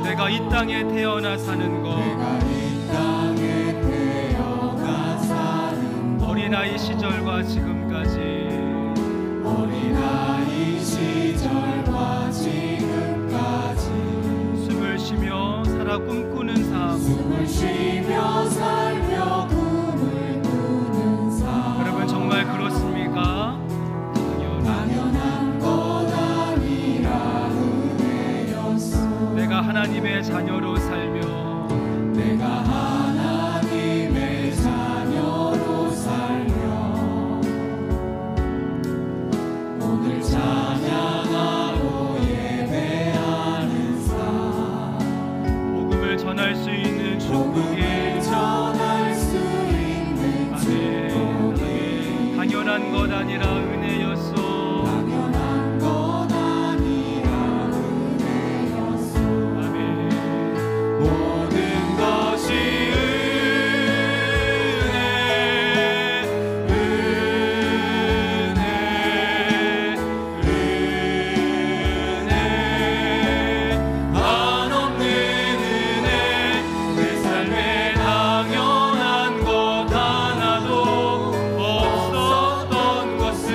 내가 이 땅에 태어나 사는 것, 내가 이 땅에 태어나 사는 어린아이 시절과 지금까지 어린아이 시절과 지금까지 숨을 쉬며 살아 꿈꾸는 삶, 숨을 쉬며 살며 꿈을 꾸는 삶. 여러분 정말 그렇습니까? 당연한 것 아니라 은혜였소. 내가 하나님의 자녀로 살며 내가 하나님의 자녀로 살며 오늘 찬양하고 예배하는 삶. 복음을 전할 수 있는 축복에 전할 수 있는 축복에 당연한 것 아니라 은혜였소. 당연한 것 아니라 은혜였소. 아멘. 모든 것이 은혜 한없는 은혜. 내 삶에 당연한 것 하나도 없었던 것은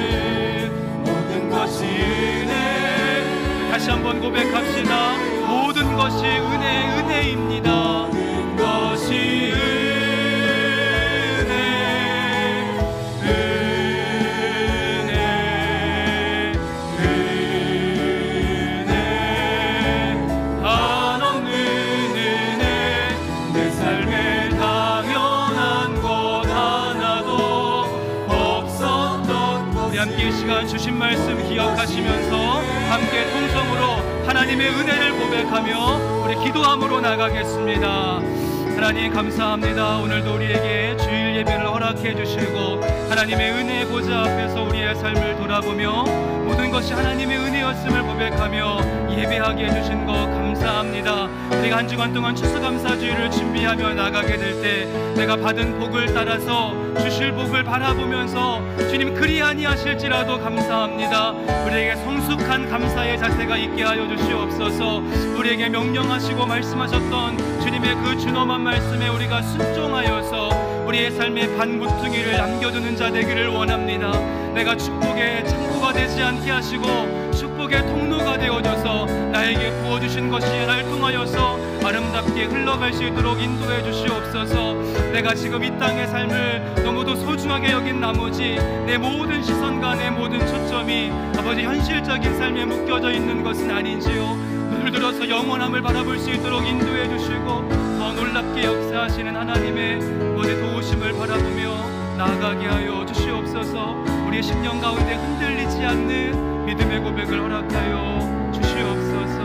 모든 것이 은혜. 다시 한번 고백합시다. 모든 것이 은혜입니다. 모든 것이 은혜 한없는 은혜. 내 삶에 당연한 것 하나도 없었던 것. 우리 함께 이 시간 주신 말씀 기억하시면서 함께 통성으로 하나님의 은혜를 고백하며 우리 기도함으로 나가겠습니다. 하나님 감사합니다. 오늘도 우리에게 주일 예배를 허락해 주시고 하나님의 은혜의 보좌 앞에서 우리의 삶을 돌아보며 모든 것이 하나님의 은혜였음을 고백하며 예배하게 해주신 것 감사합니다. 우리가 한 주간 동안 추수감사주일을 준비하며 나가게 될 때 내가 받은 복을 따라서 주실 복을 바라보면서 주님 그리 아니하실지라도 감사합니다. 우리에게 성숙한 감사의 자세가 있게 하여 주시옵소서. 우리에게 명령하시고 말씀하셨던 주님의 그 준엄한 말씀에 우리가 순종하여서 우리의 삶의 반모퉁이를 남겨두는 자 되기를 원합니다. 내가 축복의 창고가 되지 않게 하시고 축복의 통로가 되어줘서 나에게 부어주신 것이 날 통하여서 아름답게 흘러갈 수 있도록 인도해 주시옵소서. 내가 지금 이 땅의 삶을 너무도 소중하게 여긴 나머지 내 모든 시선과 내 모든 초점이 아버지 현실적인 삶에 묶여져 있는 것은 아닌지요. 눈을 들어서 영원함을 바라볼 수 있도록 인도해 주시고 더 놀랍게 역사하시는 하나님의 모든 도우심을 바라보며 나아가게 하여 주시옵소서. 우리의 심령 가운데 흔들리지 않는 믿음의 고백을 허락하여 주시옵소서.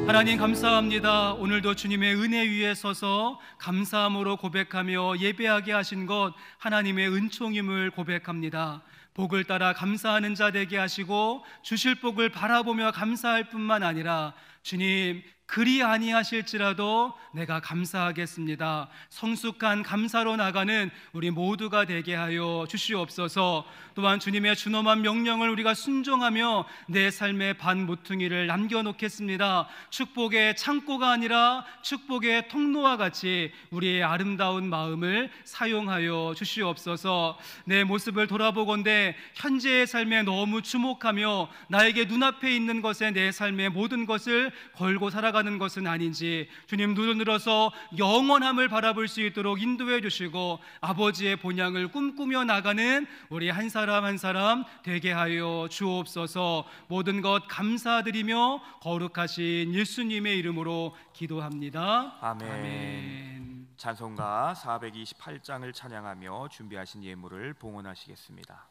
하나님 감사합니다. 오늘도 주님의 은혜 위에 서서 감사함으로 고백하며 예배하게 하신 것 하나님의 은총임을 고백합니다. 복을 따라 감사하는 자 되게 하시고 주실 복을 바라보며 감사할 뿐만 아니라 주님 그리 아니하실지라도 내가 감사하겠습니다. 성숙한 감사로 나가는 우리 모두가 되게 하여 주시옵소서. 또한 주님의 준엄한 명령을 우리가 순종하며 내 삶의 반모퉁이를 남겨놓겠습니다. 축복의 창고가 아니라 축복의 통로와 같이 우리의 아름다운 마음을 사용하여 주시옵소서. 내 모습을 돌아보건대 현재의 삶에 너무 주목하며 나에게 눈앞에 있는 것에 내 삶의 모든 것을 걸고 살아가는 것은 아닌지 주님 눈을 들어서 영원함을 바라볼 수 있도록 인도해 주시고 아버지의 본향을 꿈꾸며 나가는 우리 한 사람 한 사람 되게 하여 주옵소서. 모든 것 감사드리며 거룩하신 예수님의 이름으로 기도합니다. 아멘. 찬송가 428장을 찬양하며 준비하신 예물을 봉헌하시겠습니다.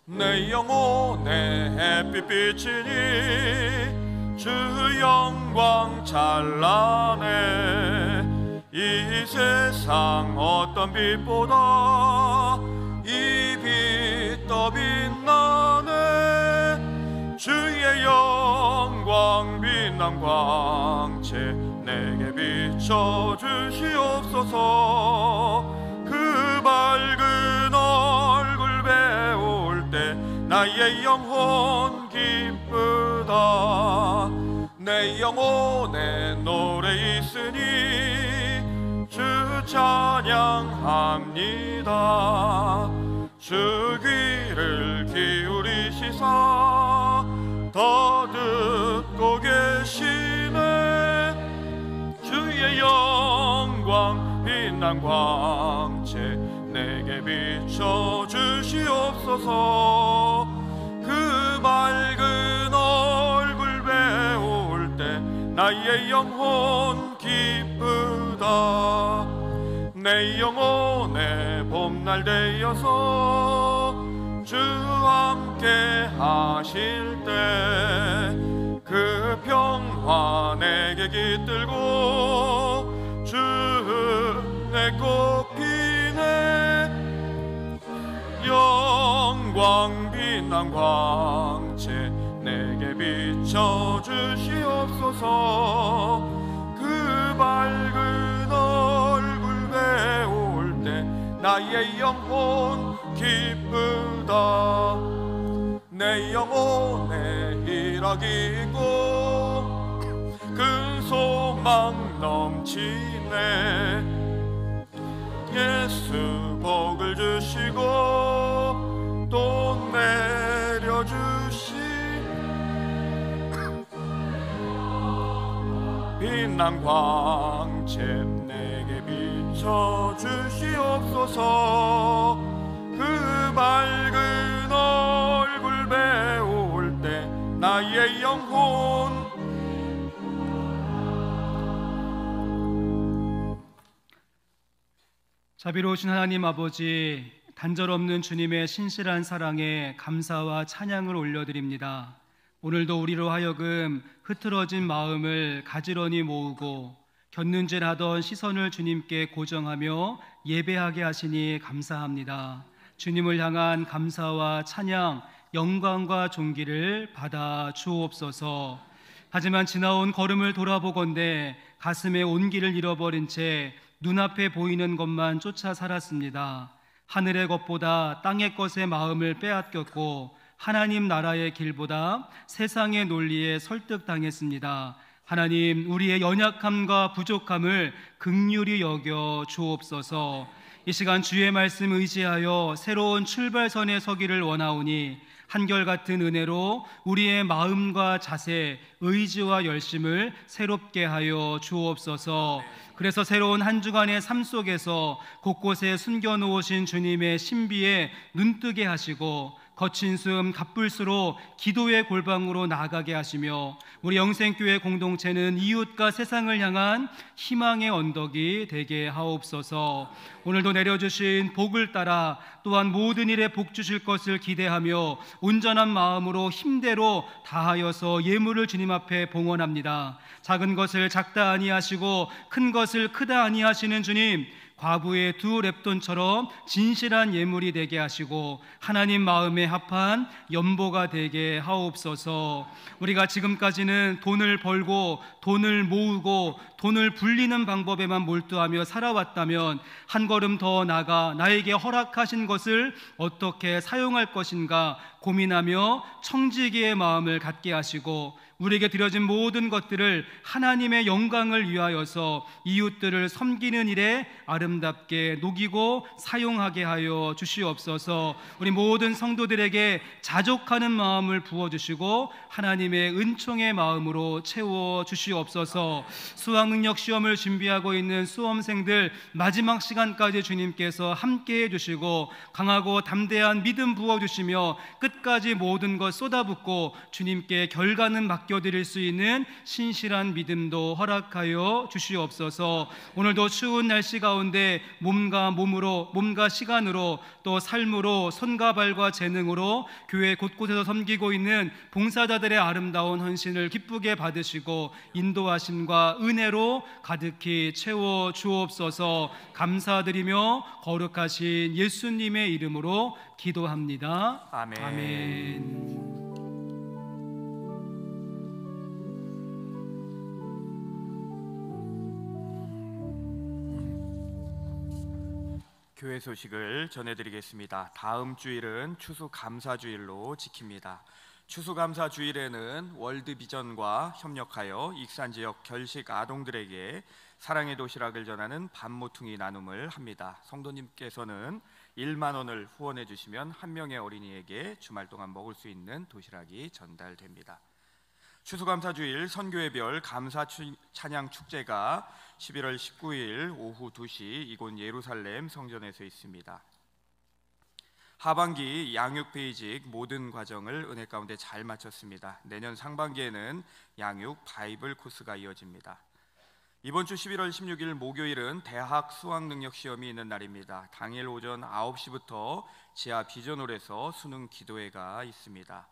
내 영혼의 햇빛 비치니 주 영광 찬란해. 이 세상 어떤 빛보다 이 빛 더 빛나네. 주의 영광 빛난 광채 내게 비춰 주시옵소서. 그 밝은 얼굴 배울 때 나의 영혼 기쁘 내 영혼에 노래 있으니 주 찬양합니다. 주 귀를 기울이시사 더 듣고 계시네. 주의 영광 빛난 광채 내게 비춰 주시옵소서. 그 밝은 얼굴 배울 때 나의 영혼 기쁘다. 내 영혼의 봄날 되어서 주 함께 하실 때 그 평화 내게 깃들고 주 내 꽃피네. 영광 빛난 광채 내게 비춰 주시옵소서. 그 밝은 얼굴 배울 때 나의 영혼 기쁘다. 내 영혼에 희락이 있고 큰 소망 넘치네. 예수 복을 주시고 또 내려주시 빛난 광채 내게 비춰 주시옵소서. 그 밝은 얼굴 배울 때 나의 영혼. 자비로우신 하나님 아버지, 단절없는 주님의 신실한 사랑에 감사와 찬양을 올려드립니다. 오늘도 우리로 하여금 흐트러진 마음을 가지런히 모으고 곁눈질하던 시선을 주님께 고정하며 예배하게 하시니 감사합니다. 주님을 향한 감사와 찬양, 영광과 존귀를 받아 주옵소서. 하지만 지나온 걸음을 돌아보건대 가슴에 온기를 잃어버린 채 눈앞에 보이는 것만 쫓아 살았습니다. 하늘의 것보다 땅의 것에 마음을 빼앗겼고 하나님 나라의 길보다 세상의 논리에 설득당했습니다. 하나님, 우리의 연약함과 부족함을 긍휼히 여겨 주옵소서. 이 시간 주의 말씀 의지하여 새로운 출발선에 서기를 원하오니 한결같은 은혜로 우리의 마음과 자세, 의지와 열심을 새롭게 하여 주옵소서. 그래서 새로운 한 주간의 삶 속에서 곳곳에 숨겨놓으신 주님의 신비에 눈뜨게 하시고 거친 숨 갑불수로 기도의 골방으로 나아가게 하시며 우리 영생교회 공동체는 이웃과 세상을 향한 희망의 언덕이 되게 하옵소서. 오늘도 내려주신 복을 따라 또한 모든 일에 복 주실 것을 기대하며 온전한 마음으로 힘대로 다하여서 예물을 주님 앞에 봉헌합니다. 작은 것을 작다 아니하시고 큰 것을 크다 아니하시는 주님, 과부의 2 렙돈처럼 진실한 예물이 되게 하시고 하나님 마음에 합한 연보가 되게 하옵소서. 우리가 지금까지는 돈을 벌고 돈을 모으고 돈을 불리는 방법에만 몰두하며 살아왔다면 한 걸음 더 나아가 나에게 허락하신 것을 어떻게 사용할 것인가 고민하며 청지기의 마음을 갖게 하시고 우리에게 드려진 모든 것들을 하나님의 영광을 위하여서 이웃들을 섬기는 일에 아름답게 녹이고 사용하게 하여 주시옵소서. 우리 모든 성도들에게 자족하는 마음을 부어주시고 하나님의 은총의 마음으로 채워 주시옵소서. 수학능력 시험을 준비하고 있는 수험생들 마지막 시간까지 주님께서 함께해 주시고 강하고 담대한 믿음 부어주시며 끝까지 모든 것 쏟아붓고 주님께 결과는 맡겨드릴 수 있는 신실한 믿음도 허락하여 주시옵소서. 오늘도 추운 날씨 가운데 몸과 몸으로, 몸과 시간으로 또 삶으로 손과 발과 재능으로 교회 곳곳에서 섬기고 있는 봉사자들의 아름다운 헌신을 기쁘게 받으시고 인도하심과 은혜로 가득히 채워 주옵소서. 감사드리며 거룩하신 예수님의 이름으로 기도합니다. 아멘. 아멘. 교회 소식을 전해드리겠습니다. 다음 주일은 추수 감사주일로 지킵니다. 추수감사 주일에는 월드비전과 협력하여 익산 지역 결식 아동들에게 사랑의 도시락을 전하는 밥모퉁이 나눔을 합니다. 성도님께서는 1만 원을 후원해 주시면 한 명의 어린이에게 주말 동안 먹을 수 있는 도시락이 전달됩니다. 추수감사주일 선교회별 감사 찬양 축제가 11월 19일 오후 2시 이곳 예루살렘 성전에서 있습니다. 하반기 양육베이직 모든 과정을 은혜 가운데 잘 마쳤습니다. 내년 상반기에는 양육 바이블 코스가 이어집니다. 이번 주 11월 16일 목요일은 대학 수학능력 시험이 있는 날입니다. 당일 오전 9시부터 지하 비전홀에서 수능 기도회가 있습니다.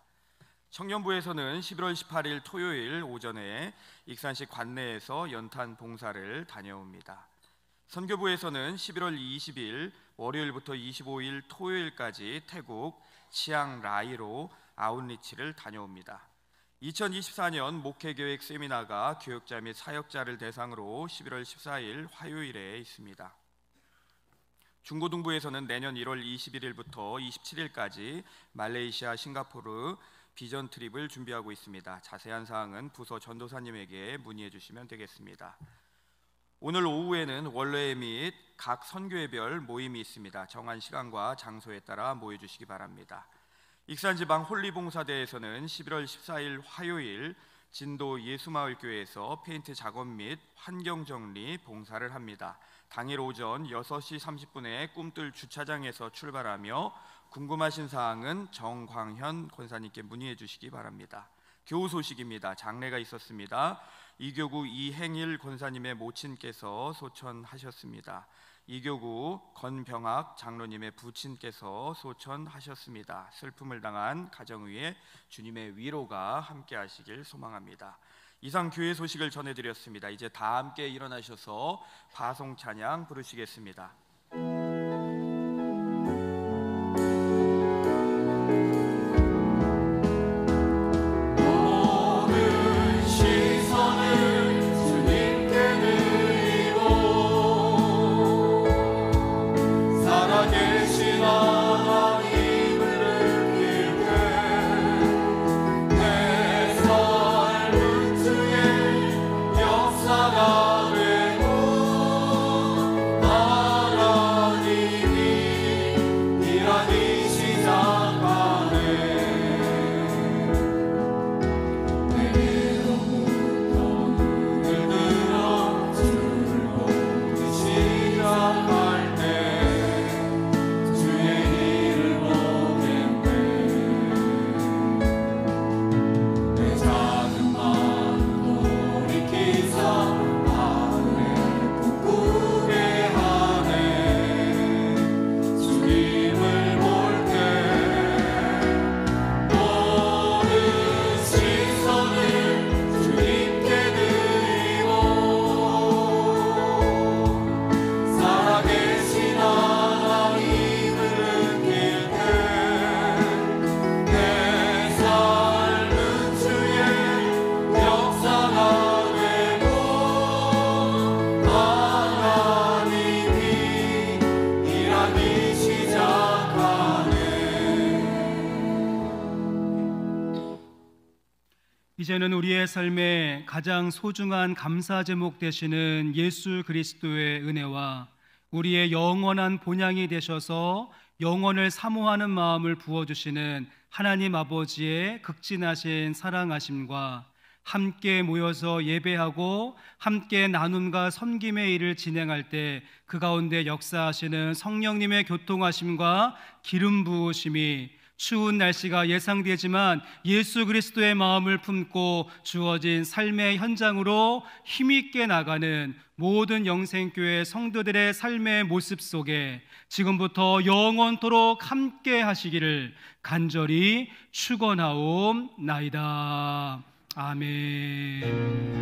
청년부에서는 11월 18일 토요일 오전에 익산시 관내에서 연탄 봉사를 다녀옵니다. 선교부에서는 11월 20일 월요일부터 25일 토요일까지 태국 치앙라이로 아웃리치를 다녀옵니다. 2024년 목회계획 세미나가 교역자 및 사역자를 대상으로 11월 14일 화요일에 있습니다. 중고등부에서는 내년 1월 21일부터 27일까지 말레이시아, 싱가포르 비전 트립을 준비하고 있습니다. 자세한 사항은 부서 전도사님에게 문의해 주시면 되겠습니다. 오늘 오후에는 원래 및 각 선교회별 모임이 있습니다. 정한 시간과 장소에 따라 모여 주시기 바랍니다. 익산지방 홀리봉사대에서는 11월 14일 화요일 진도 예수마을교회에서 페인트 작업 및 환경정리 봉사를 합니다. 당일 오전 6시 30분에 꿈들 주차장에서 출발하며 궁금하신 사항은 정광현 권사님께 문의해 주시기 바랍니다. 교우 소식입니다. 장례가 있었습니다. 이교구 이행일 권사님의 모친께서 소천하셨습니다. 이교구 건병학 장로님의 부친께서 소천하셨습니다. 슬픔을 당한 가정 위에 주님의 위로가 함께 하시길 소망합니다. 이상 교회 소식을 전해드렸습니다. 이제 다 함께 일어나셔서 파송 찬양 부르시겠습니다. 이제는 우리의 삶의 가장 소중한 감사 제목 되시는 예수 그리스도의 은혜와 우리의 영원한 본향이 되셔서 영원을 사모하는 마음을 부어주시는 하나님 아버지의 극진하신 사랑하심과 함께 모여서 예배하고 함께 나눔과 섬김의 일을 진행할 때 그 가운데 역사하시는 성령님의 교통하심과 기름 부으심이 추운 날씨가 예상되지만 예수 그리스도의 마음을 품고 주어진 삶의 현장으로 힘있게 나가는 모든 영생교회 성도들의 삶의 모습 속에 지금부터 영원토록 함께 하시기를 간절히 축원하옵나이다. 아멘.